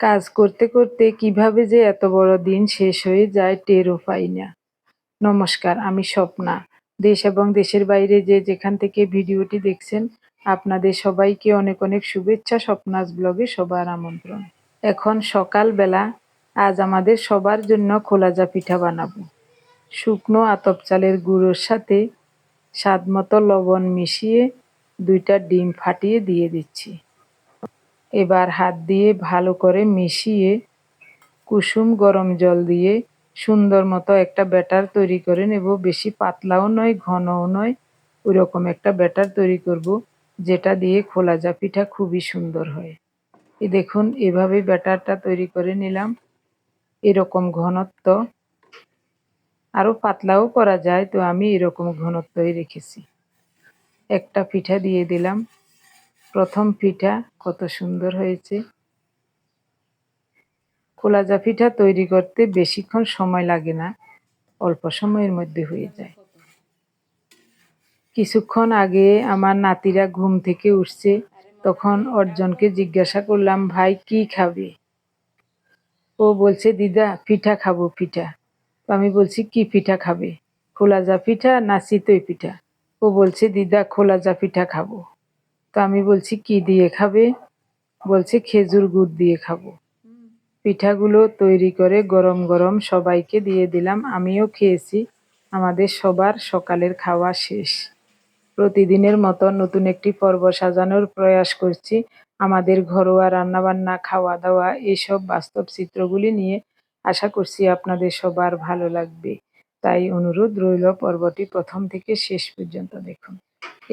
কাজ করতে করতে কিভাবে যে এত বড় দিন শেষ হয়ে যায় টেরও পাই না। নমস্কার, আমি স্বপ্না। দেশ এবং দেশের বাইরে যে যেখান থেকে ভিডিওটি দেখছেন, আপনাদের সবাইকে অনেক অনেক শুভেচ্ছা। স্বপ্নাস ব্লগে সবার আমন্ত্রণ। এখন সকালবেলা আজ আমাদের সবার জন্য খোলাজা পিঠা বানাবো। শুকনো আতপ চালের গুঁড়োর সাথে স্বাদমতো লবণ মিশিয়ে 2টা ডিম ফাটিয়ে দিয়ে দিচ্ছি। এবার হাত দিয়ে ভালো করে মিশিয়ে কুসুম গরম জল দিয়ে সুন্দর মতো একটা ব্যাটার তৈরি করে নেব। বেশি পাতলাও নয়, ঘনও নয়, ওইরকম একটা ব্যাটার তৈরি করব, যেটা দিয়ে খোলাজা পিঠা খুবই সুন্দর হয়। এই দেখুন, এভাবে ব্যাটারটা তৈরি করে নিলাম। এরকম ঘনত্ব, আরও পাতলাও করা যায়, তো আমি এরকম ঘনত্বই রেখেছি। একটা পিঠা দিয়ে দিলাম। প্রথম পিঠা কত সুন্দর হয়েছে। খোলাজা পিঠা তৈরি করতে বেশিক্ষণ সময় লাগে না, অল্প সময়ের মধ্যে হয়ে যায়। কিছুক্ষণ আগে আমার নাতিরা ঘুম থেকে উঠছে, তখন অর্জনকে জিজ্ঞাসা করলাম, ভাই কি খাবে? ও বলছে, দিদা পিঠা খাবো, পিঠা। তো আমি বলছি, কি পিঠা খাবে? খোলাজা পিঠা না চিতই পিঠা? ও বলছে, দিদা খোলাজা পিঠা খাবো। তো আমি বলছি, কি দিয়ে খাবে? বলছে, খেজুর গুড় দিয়ে খাবো। পিঠাগুলো তৈরি করে গরম গরম সবাইকে দিয়ে দিলাম। আমিও খেয়েছি। আমাদের সবার সকালের খাওয়া শেষ। প্রতিদিনের মতো নতুন একটি পর্ব সাজানোর প্রয়াস করছি। আমাদের ঘরোয়া রান্নাবান্না, খাওয়া দাওয়া, এইসব বাস্তব চিত্রগুলি নিয়ে আশা করছি আপনাদের সবার ভালো লাগবে। তাই অনুরোধ রইল, পর্বটি প্রথম থেকে শেষ পর্যন্ত দেখুন।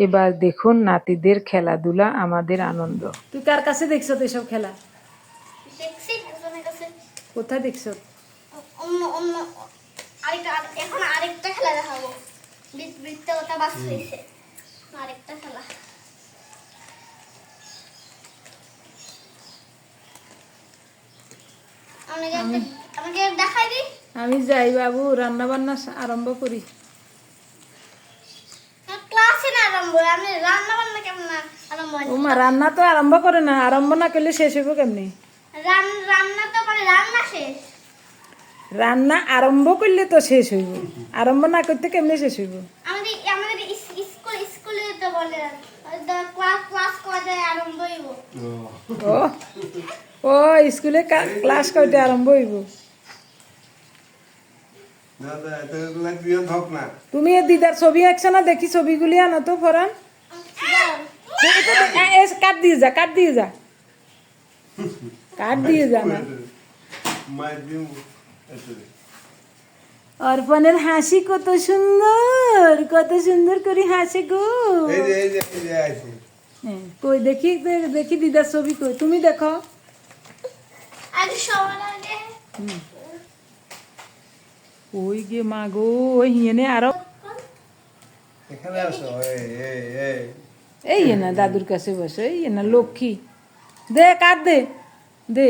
এবার দেখুন নাতিদের খেলাধুলা, আমাদের আনন্দ। তুই কার কাছে দেখছো তো এসব খেলা? দেখছি একজনের কাছে। কোথায় দেখছো? অন্য অন্য এখন আরেকটা খেলা দেখাবো। বৃত্তে ওটা বাস হয়েছে। আরেকটা খেলা। আমাকে দেখাই দি। আমি যাই বাবু, রান্না বান্না আরম্ভ করি। ক্লাসে না আরম্ভ, আমি রান্না বান্না কেমন আরম্ভ? ওমা, রান্না তো আরম্ভ করে না, আরম্ভ না করলে শেষ হইব কেমনি? রান্না তো করে রান্না শেষ। রান্না আরম্ভ করলে তো শেষ হইব, আরম্ভ না করতে কেমনে শেষ হইব? আমাদের স্কুলে তো বলে ক্লাস কয়টা আরম্ভ হইব। ও ও স্কুলে ক্লাস কয়টা আরম্ভ হইব? তুমি এ দিদার ছবি আঁকছো না? দেখি ছবিগুলি আনো তো ফরান। কাট দিয়ে যা, কাট দিয়ে যা, কাট দিয়ে যা না। অর্পণের হাসি কত সুন্দর, কত সুন্দর করে হাসে গো। কই দেখি, দেখি দিদার ছবি কই, তুমি দেখো। ওই গে মা গো, ওই হিয়েনে আরো এই না দাদুর কাছে বসে, এই না লক্ষ্মী। দে কাট দে, দে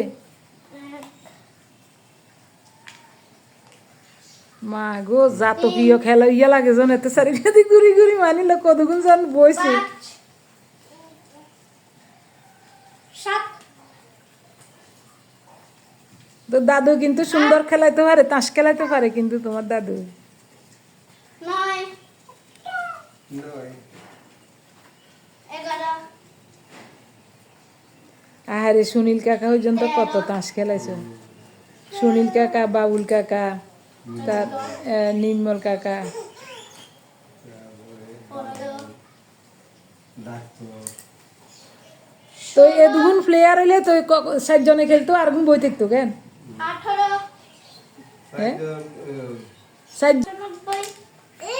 মা গো। জাতকীয় খেলা ইয়া লাগে জন, এত সারি ঘুরি ঘুরি মানিল কতক্ষণ জন বইছে। তো দাদু কিন্তু সুন্দর খেলাইতে পারে, তাস খেলাইতে পারে কিন্তু তোমার দাদু। আরে সুনীল কাকা পর্যন্ত কত তাস খেলাইছে। সুনীল কাকা, বাবুল কাকা, তার নির্মল কাকা। তো এ দুগুণ প্লেয়ার হইলে তো 60 জনে খেলতো, আর গুণ বই থাকতো কেন? 60।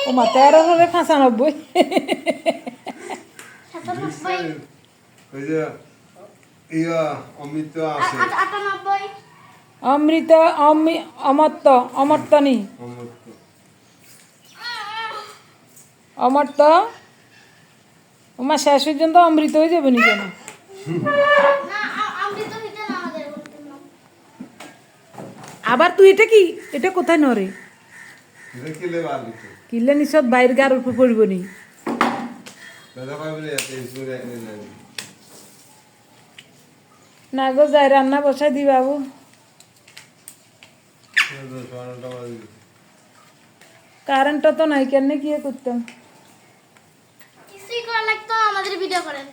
ও মা, 13 হবে 95। অমৃত, অমর্ত, অমর্তনী, অমর্ত। ওমা, শেষ পর্যন্ত অমৃত হয়ে যাবে নি কেন? আবার তুই এটা কি, এটা কোথায় নরে কিনলে নিশ্চয় বাইরের গার উপর পড়ব নি। না গো যাই রান্না বসাই দি বাবু। কারেন্টটা তো নাই, কেন কি করতাম? কিছুই করা লাগতো না, আমাদের ভিডিও করেন।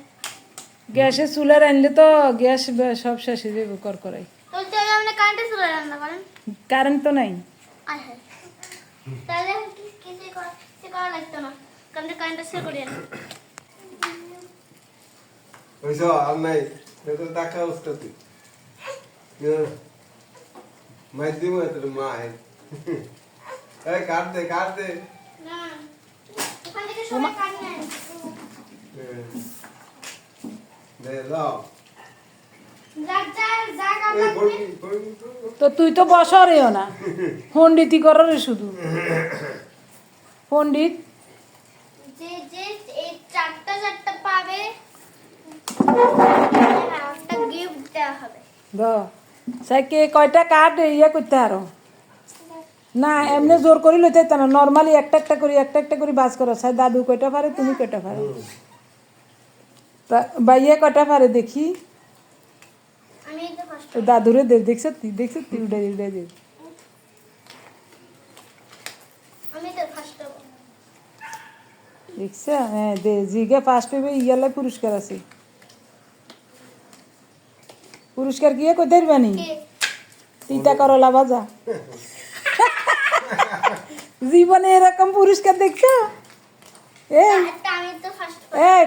গ্যাসে চুলার আনলে তো গ্যাস সব শেষ হয়ে যাবে কর করাই। বলতে হবে আপনি কারেন্টে চলে রান্না করেন। কারেন্ট তো নাই। আয় হায়, তাহলে কিছুই করা লাগতো না, কারেন্টটা সেট করে আনি। ওইসব আর নাই, এটা দেখা অবস্থা তুই মাই দিব তোর মায়ের এই কাট দে না, ওখান থেকে সবাই কাট নেয়। দে দাও যাক এই আমরা বড়ি তো তুই তো বসরেও না, পণ্ডিতি কররে শুধু পণ্ডিত। যে যে এই চারটা পাবে একটা গিফট দেওয়া হবে। সাইকে কয়টা কাঠ ইয়ে করতে আরো না, এমনি জোর করে লইতে হইতো না, নর্মালি একটা একটা করে বাস করো। সাই দাদু কয়টা পারে, তুমি কয়টা পারো, বাইয়ে কয়টা পারে দেখি। আমি এই তো ফার্স্ট, দাদুরে দেখছ তুই উড়ে দে। আমি তো ফার্স্ট হব। দেখছ? হ্যাঁ দে, জিগে ফার্স্ট হইবে, ইয়ালে পুরস্কার আছে। পুরস্কার কি কইতে পারবানি? কে? তিতা করলা ভাজা। জীবনে এরকম পুরস্কার দেখছো? একটা আমি তো ফার্স্ট,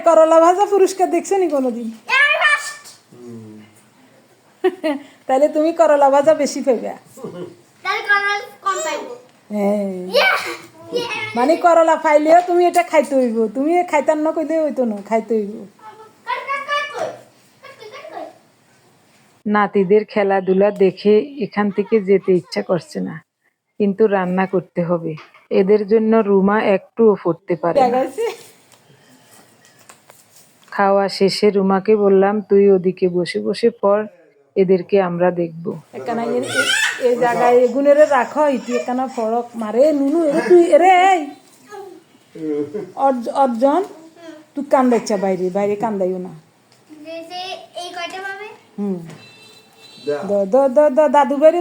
করলা ভাজা পুরস্কার দেখছো নি কোনোদিন? আমি ফার্স্ট। তাহলে তুমি করলা ভাজা বেশি পাইবা। তাহলে করাল কম পাইবো। হ্যাঁ, ইয়া মানে করলা পাইলেও তুমি এটা খাইতে হইব, তুমি খাইতার না কইলে হইতো না, খাইতে হইব। কই নাতিদের খেলাধুলা দেখে এখান থেকে যেতে ইচ্ছা করছে না, কিন্তু রান্না করতে হবে। এদের জন্য রুমা একটুও পড়তে পারে না। খাওয়া শেষে রুমাকে বললাম, তুই ওদিকে বসে বসে পড়, এদেরকে আমরা দেখব। এই জায়গায় এগুনের রাখো, ইতি একানা ফরক মারে নুনু এরে তুই এরে অর্জন তুই কান্দাইছা, বাইরে কান্দাইও না। যে এই কয়টা পাবে? দাদু বেরি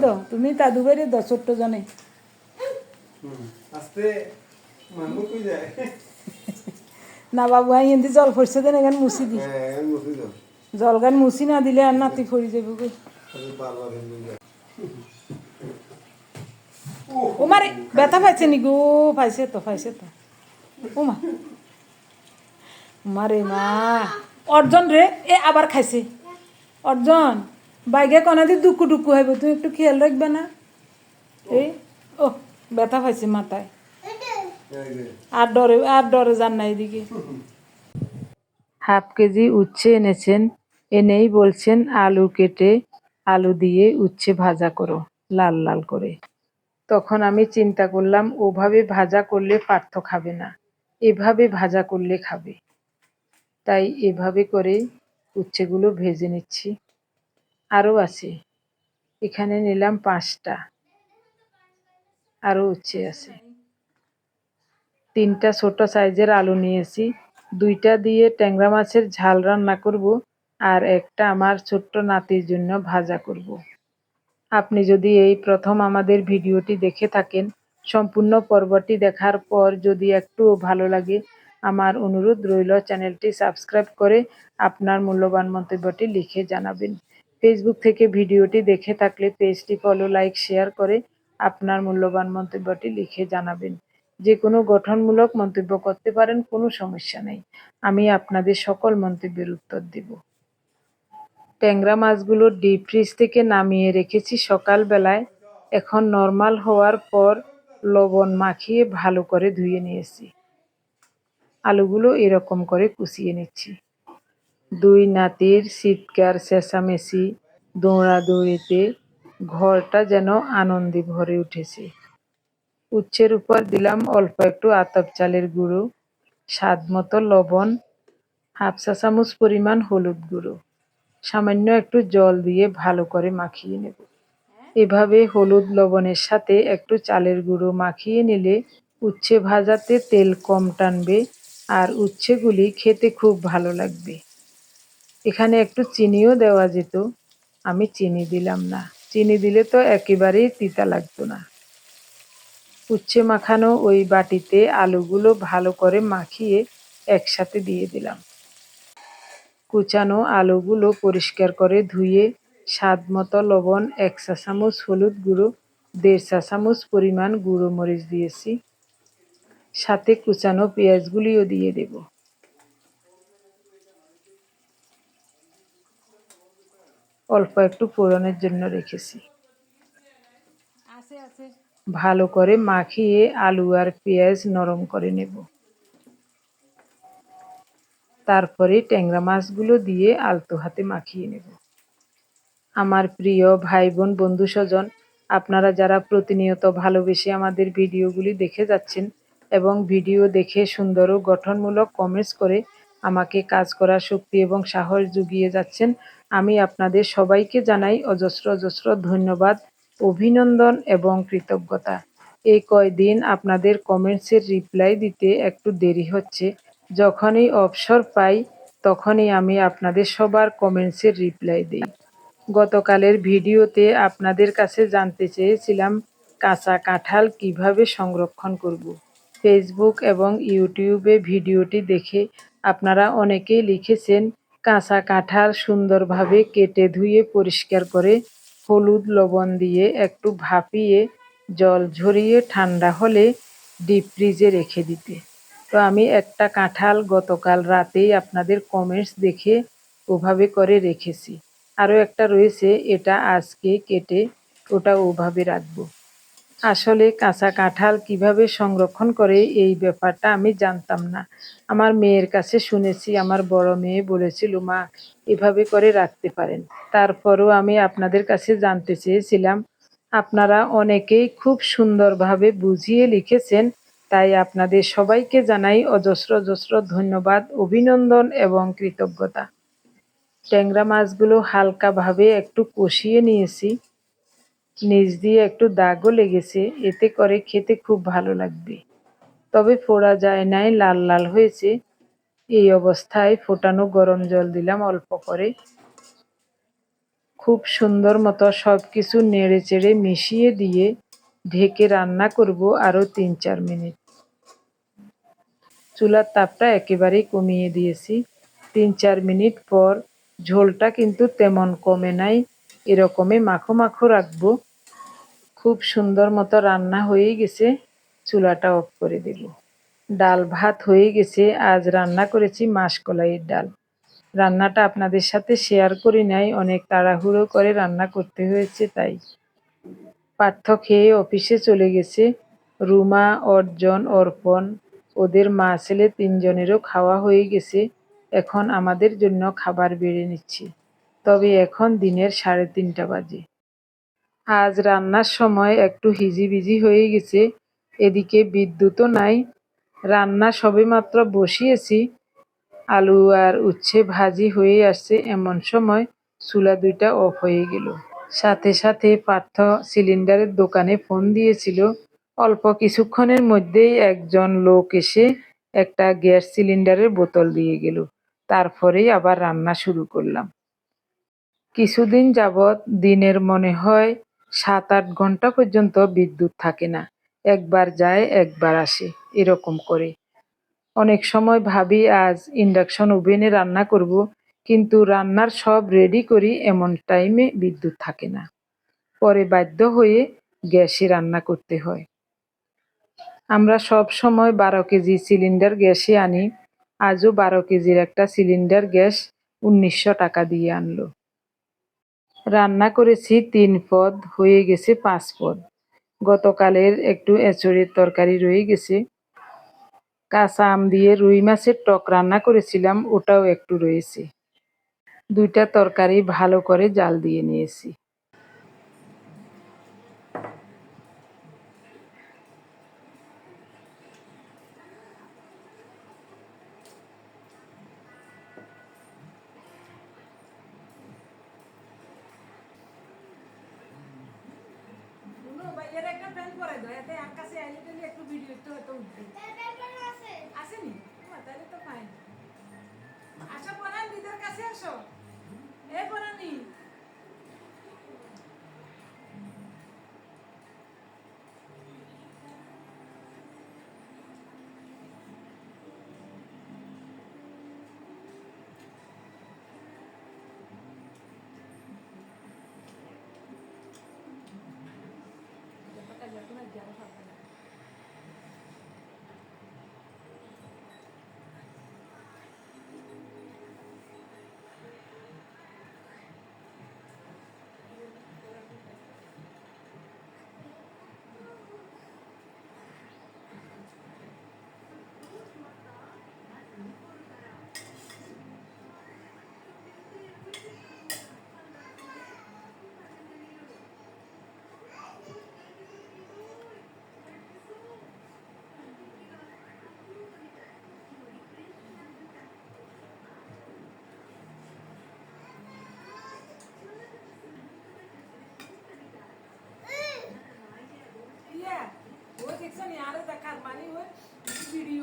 দ তুমি দাদু বেরি দ ছোট্ট জনে। আস্তে মানবো কই যায় না বাবু, আমি এমনি জল ফরছে দেন, এখানে মুছি দি। হ্যাঁ মুসি দাও জল গান মুছি না দিলে আর নাতি ফরি যাবো। বারবার হেলে যায় ও মারে ব্যথা পাইছে নি গো? পাইছে তো ও মা, মারে মা। অর্জন রে এ আবার খাইছে। অর্জন বাইকে কনাদি ডুকু হইব, তুমি একটু খেয়াল রাখবে না? এই ও ব্যথা পাইছে মাথায়, আর ডরে যান না এদিকে। হাফ কেজি উচ্ছে এনেছেন, এনেই বলছেন আলু কেটে আলু দিয়ে উচ্ছে ভাজা করো লাল লাল করে। তখন আমি চিন্তা করলাম, ওভাবে ভাজা করলে পার্থ খাবে না, এভাবে ভাজা করলে খাবে। তাই এভাবে করে উচ্ছেগুলো ভেজে নিচ্ছি। আরও আছে, এখানে নিলাম 5টা, আরও উচ্ছে আছে। 3টা ছোট সাইজের আলু নিয়েছি, 2টা দিয়ে ট্যাংরা মাছের ঝাল রান্না করব, আর একটা আমার ছোট্ট নাতির জন্য ভাজা করব। আপনি যদি এই প্রথম আমাদের ভিডিওটি দেখে থাকেন, সম্পূর্ণ পর্বটি দেখার পর যদি একটুও ভালো লাগে, আমার অনুরোধ রইল চ্যানেলটি সাবস্ক্রাইব করে আপনার মূল্যবান মন্তব্যটি লিখে জানাবেন। ফেসবুক থেকে ভিডিওটি দেখে থাকলে পেজটি ফলো, লাইক, শেয়ার করে আপনার মূল্যবান মন্তব্যটি লিখে জানাবেন। যে কোনো গঠনমূলক মন্তব্য করতে পারেন, কোনো সমস্যা নেই, আমি আপনাদের সকল মন্তব্যের উত্তর দেব। ট্যাংরা মাছগুলো ডিপ ফ্রিজ থেকে নামিয়ে রেখেছি সকালবেলায়, এখন নরমাল হওয়ার পর লবণ মাখিয়ে ভালো করে ধুয়ে নিয়েছি। আলুগুলো এরকম করে কুচিয়ে নিচ্ছি। 2 নাতির চিৎকার চেঁচামেচি দৌড়াদৌড়িতে ঘরটা যেন আনন্দে ভরে উঠেছে। উচ্ছের উপর দিলাম অল্প একটু আতপ চালের গুঁড়ো, স্বাদ মতো লবণ, হাফ চা চামচ পরিমাণ হলুদ গুঁড়ো, সামান্য একটু জল দিয়ে ভালো করে মাখিয়ে নেব। এভাবে হলুদ লবণের সাথে একটু চালের গুঁড়ো মাখিয়ে নিলে উচ্ছে ভাজাতে তেল কম টানবে আর উচ্ছেগুলি খেতে খুব ভালো লাগবে। এখানে একটু চিনিও দেওয়া যেত, আমি চিনি দিলাম না। চিনি দিলে তো একেবারেই তিতা লাগতো না। উচ্ছে মাখানো ওই বাটিতে আলুগুলো ভালো করে মাখিয়ে একসাথে দিয়ে দিলাম। কুচানো আলুগুলো পরিষ্কার করে ধুয়ে স্বাদমতো লবণ, 1 চা চামচ হলুদ গুঁড়ো, 1.5 চা চামচ পরিমাণ গুঁড়ো মরিচ দিয়েছি। সাথে কুচানো পেঁয়াজগুলিও দিয়ে দেব। অল্প একটু ফোড়নের জন্য রেখেছি। ভালো করে মাখিয়ে আলু আর পেঁয়াজ নরম করে নেব। তারপরে ট্যাংরা মাছগুলো দিয়ে আলতো হাতে মাখিয়ে নেব। আমার প্রিয় ভাই বোন বন্ধু স্বজন, আপনারা যারা প্রতিনিয়ত ভালোবেসে আমাদের ভিডিওগুলি দেখে যাচ্ছেন এবং ভিডিও দেখে সুন্দর ও গঠনমূলক কমেন্টস করে আমাকে কাজ করার শক্তি এবং সাহস জুগিয়ে যাচ্ছেন, আমি আপনাদের সবাইকে জানাই অজস্র অজস্র ধন্যবাদ, অভিনন্দন এবং কৃতজ্ঞতা। এই কয়দিন আপনাদের কমেন্টসের রিপ্লাই দিতে একটু দেরি হচ্ছে। যখনই অবসর পাই তখনই আমি আপনাদের সবার কমেন্টসের রিপ্লাই দিই। গতকালের ভিডিওতে আপনাদের কাছে জানতে চেয়েছিলাম কাঁচা কাঁঠাল কিভাবে সংরক্ষণ করব। ফেসবুক এবং ইউটিউবে ভিডিওটি দেখে আপনারা অনেকেই লিখেছেন কাঁচা কাঁঠাল সুন্দরভাবে কেটে ধুয়ে পরিষ্কার করে হলুদ লবণ দিয়ে একটু ভাপিয়ে জল ঝরিয়ে ঠান্ডা হলে ডিপ ফ্রিজে রেখে দিতে। তো আমি একটা কাঁঠাল গতকাল রাতেই আপনাদের কমেন্টস দেখে ওভাবে করে রেখেছি। আরও একটা রয়েছে, এটা আজকে কেটে ওটা ওভাবে রাখবো। আসলে কাঁচা কাঁঠাল কিভাবে সংরক্ষণ করে এই ব্যাপারটা আমি জানতাম না। আমার মেয়ের কাছে শুনেছি, আমার বড় মেয়ে বলেছিল মা এভাবে করে রাখতে পারেন। তারপরও আমি আপনাদের কাছে জানতে চেয়েছিলাম, আপনারা অনেকেই খুব সুন্দরভাবে বুঝিয়ে লিখেছেন, তাই আপনাদের সবাইকে জানাই অজস্র অজস্র ধন্যবাদ, অভিনন্দন এবং কৃতজ্ঞতা। ট্যাংরা মাছগুলো হালকাভাবে একটু কষিয়ে নিয়েছি, নিচ দিয়ে একটু দাগও লেগেছে, এতে করে খেতে খুব ভালো লাগবে। তবে পোড়া যায় নাই, লাল লাল হয়েছে। এই অবস্থায় ফোটানো গরম জল দিলাম অল্প করে। খুব সুন্দর মতো সব কিছু নেড়ে চেড়ে মিশিয়ে দিয়ে ঢেকে রান্না করব আরও 3-4 মিনিট। চুলার তাপটা একেবারেই কমিয়ে দিয়েছি। 3-4 মিনিট পর ঝোলটা কিন্তু তেমন কমে নাই, এরকমই মাখো মাখো রাখবো। খুব সুন্দর মতো রান্না হয়ে গেছে, চুলাটা অফ করে দেব। ডাল ভাত হয়ে গেছে, আজ রান্না করেছি মাসকলাইয়ের ডাল। রান্নাটা আপনাদের সাথে শেয়ার করি নাই, অনেক তাড়াহুড়ো করে রান্না করতে হয়েছে তাই। পার্থ খেয়ে অফিসে চলে গেছে, রুমা, অর্জন, অর্পণ, ওদের মা ছেলে 3 জনেরও খাওয়া হয়ে গেছে। এখন আমাদের জন্য খাবার বেড়ে নিচ্ছি। তবে এখন দিনের 3:30 বাজে। আজ রান্নার সময় একটু হিজিবিজি হয়ে গেছে, এদিকে বিদ্যুৎও নাই। রান্না সবেমাত্র বসিয়েছি, আলু আর উচ্ছে ভাজি হয়ে আসছে, এমন সময় চুলা 2টা অফ হয়ে গেল। সাথে সাথে পার্থ সিলিন্ডারের দোকানে ফোন দিয়েছিল। অল্প কিছুক্ষণের মধ্যেই একজন লোক এসে একটা গ্যাস সিলিন্ডারের বোতল দিয়ে গেল। তারপরেই আবার রান্না শুরু করলাম। কিছুদিন যাবৎ দিনের মনে হয় 7-8 ঘন্টা পর্যন্ত বিদ্যুৎ থাকে না, একবার যায় একবার আসে, এরকম করে। অনেক সময় ভাবি আজ ইন্ডাকশন ওভেনে রান্না করব, কিন্তু রান্নার সব রেডি করি, এমন টাইমে বিদ্যুৎ থাকে না। পরে বাধ্য হয়ে গ্যাসে রান্না করতে হয়। আমরা সব সময় 12 কেজি সিলিন্ডার গ্যাসে আনি, আজও 12 কেজির একটা সিলিন্ডার গ্যাস 1900 টাকা দিয়ে আনলো। রান্না করেছি 3 পদ, হয়ে গেছে 5 পদ। গতকালের একটু এঁচড়ের তরকারি রয়ে গেছে। কাঁচা আম দিয়ে রুই মাছের টক রান্না করেছিলাম, ওটাও একটু রয়েছে। 2টা তরকারি ভালো করে জাল দিয়ে নিয়েছি। আছে। আসেনি? তাহলে তো ফাইন। আচ্ছা পরান দিদার কাছে আসো।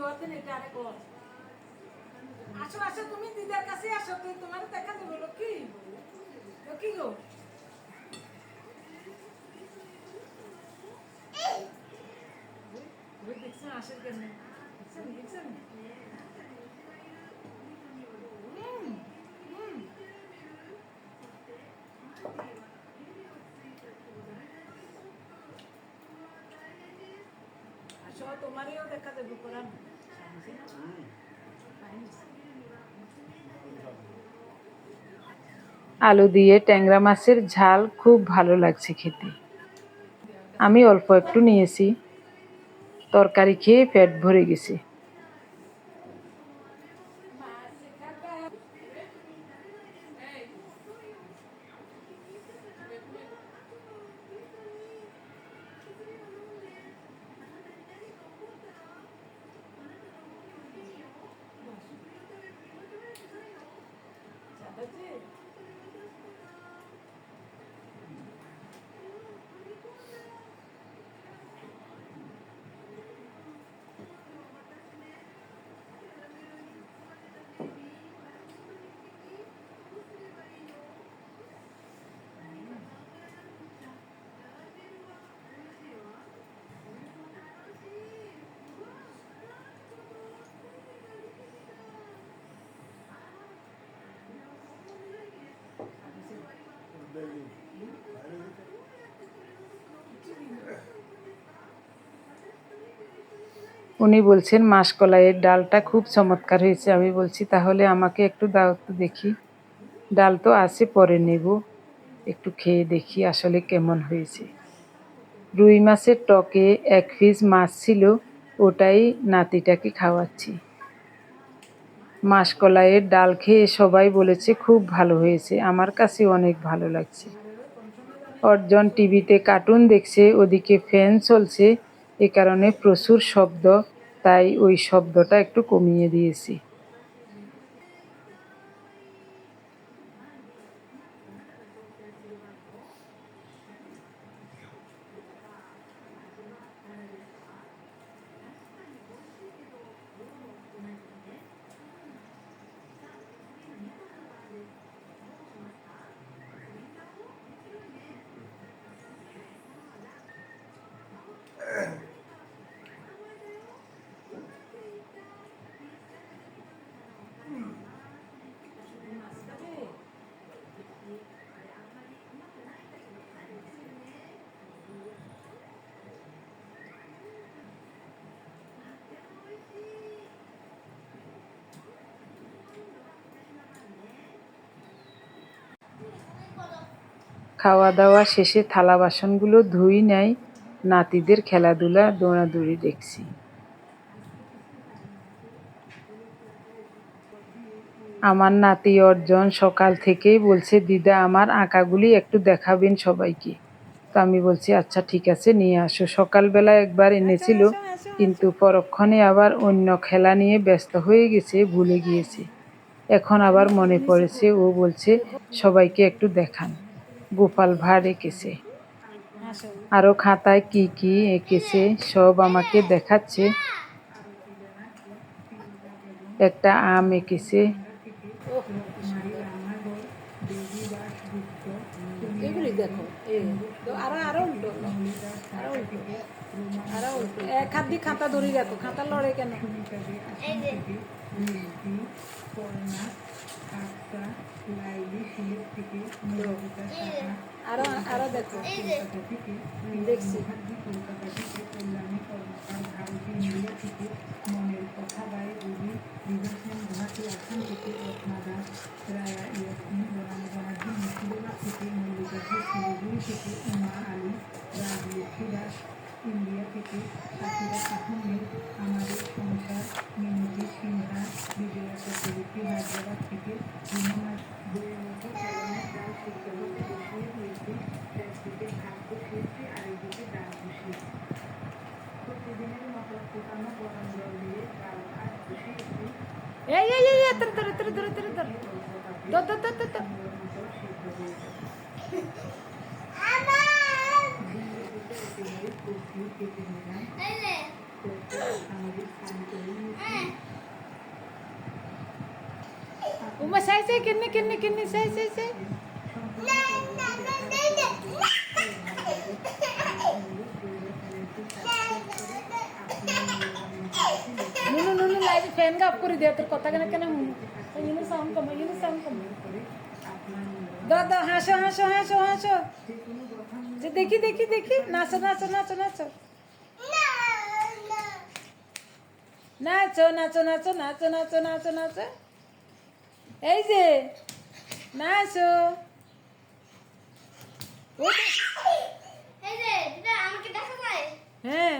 হতেন এটা আরে কর আসো আসো তুমি দিদার কাছে আসো তুই তোমার দেখা দেবো লক্ষ্মী লক্ষ্মী গো দেখছেন আসের কেন দেখছেন দেখছেন আসো তোমারও দেখা দেবো করার আলু দিয়ে ট্যাংরা মাছের ঝাল খুব ভালো লাগছে খেতে। আমি অল্প একটু নিয়েছি, তরকারি খেয়ে পেট ভরে গেছে। উনি বলছেন মাসকলাইয়ের ডালটা খুব চমৎকার হয়েছে। আমি বলছি তাহলে আমাকে একটু দাও তো দেখি। ডাল তো আছে, পরে নেব, একটু খেয়ে দেখি আসলে কেমন হয়েছে। রুই মাছের টকে 1 পিস মাছ ছিল, ওটাই নাতিটাকে খাওয়াচ্ছি। মাসকলাইয়ের ডাল খেয়ে সবাই বলেছে খুব ভালো হয়েছে, আমার কাছে অনেক ভালো লাগছে। অর্জন টিভিতে কার্টুন দেখছে, ওদিকে ফ্যান চলছে, এ কারণে প্রচুর শব্দ, তাই ওই শব্দটা একটু কমিয়ে দিয়েছি। খাওয়া দাওয়া শেষে থালা বাসনগুলো ধুই নাই, নাতিদের খেলাধুলা দৌড়াদৌড়ি দেখছি। আমার নাতি অর্জন সকাল থেকেই বলছে দিদা আমার আঁকাগুলি একটু দেখাবেন সবাইকে। তো আমি বলছি আচ্ছা ঠিক আছে নিয়ে আসো। সকালবেলা একবার এনেছিল, কিন্তু পরক্ষণে আবার অন্য খেলা নিয়ে ব্যস্ত হয়ে গেছে, ভুলে গিয়েছে। এখন আবার মনে পড়েছে, ও বলছে সবাইকে একটু দেখান। গোপাল ভাঁড় এঁকেছে, আরও খাতায় কি কি এঁকেছে সব আমাকে দেখাচ্ছে। একটা আম এঁকেছে। এগুলি দেখো, আরো আরো উল্টো আরো উল্টো আরো উল্টো, এক হাত দিয়ে খাতা ধরে রাখো, খাতা লড়ে কেন। এই যে আরো আরো দেখো, এই যে দেখছি। এই ধর ধর ধর ধর ধর ধর ধর ধর ধর ধর ধর। আমার এই যে উমা সাই সাই কিন্নি কিন্নি কিন্নি সাই সাই সাই নুনু নুনু লাইট ফ্যান অফ করে দে তোর কথা কেন কেন ইউনো সাউন্ড কম ইউনো সাউন্ড কম দাদা হাসো হাসো হাসো হাসো যে দেখি দেখি দেখি নাচো নাচো নাচো নাচো নাচো নাচো নাচো নাচো নাচো নাচো নাচো এই যে নাচো এই যে দিদা আমাকে দেখা যায় হ্যাঁ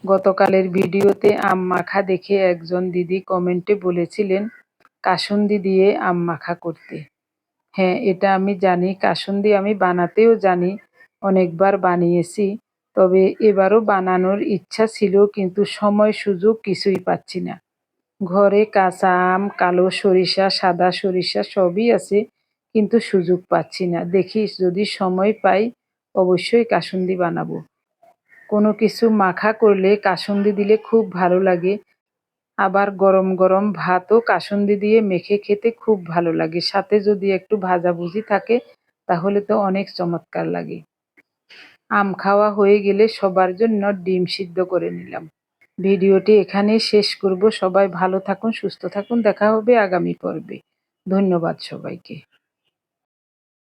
গতকালের ভিডিওতে আম মাখা দেখে একজন দিদি কমেন্টে বলেছিলেন কাসুন্দি দিয়ে আম মাখা করতে। হ্যাঁ, এটা আমি জানি, কাসুন্দি আমি বানাতেও জানি, অনেকবার বানিয়েছি। তবে এবারও বানানোর ইচ্ছা ছিল, কিন্তু সময় সুযোগ কিছুই পাচ্ছি না। ঘরে কাঁচা আম, কালো সরিষা, সাদা সরিষা সবই আছে, কিন্তু সুযোগ পাচ্ছি না। দেখি যদি সময় পাই অবশ্যই কাসুন্দি বানাবো। কোনো কিছু মাখা করলে কাসুন্দি দিলে খুব ভালো লাগে। আবার গরম গরম ভাতও কাসুন্দি দিয়ে মেখে খেতে খুব ভালো লাগে। সাথে যদি একটু ভাজাভুজি থাকে তাহলে তো অনেক চমৎকার লাগে। আম খাওয়া হয়ে গেলে সবার জন্য ডিম সিদ্ধ করে নিলাম। ভিডিওটি এখানেই শেষ করব। সবাই ভালো থাকুন, সুস্থ থাকুন। দেখা হবে আগামী পর্বে। ধন্যবাদ সবাইকে।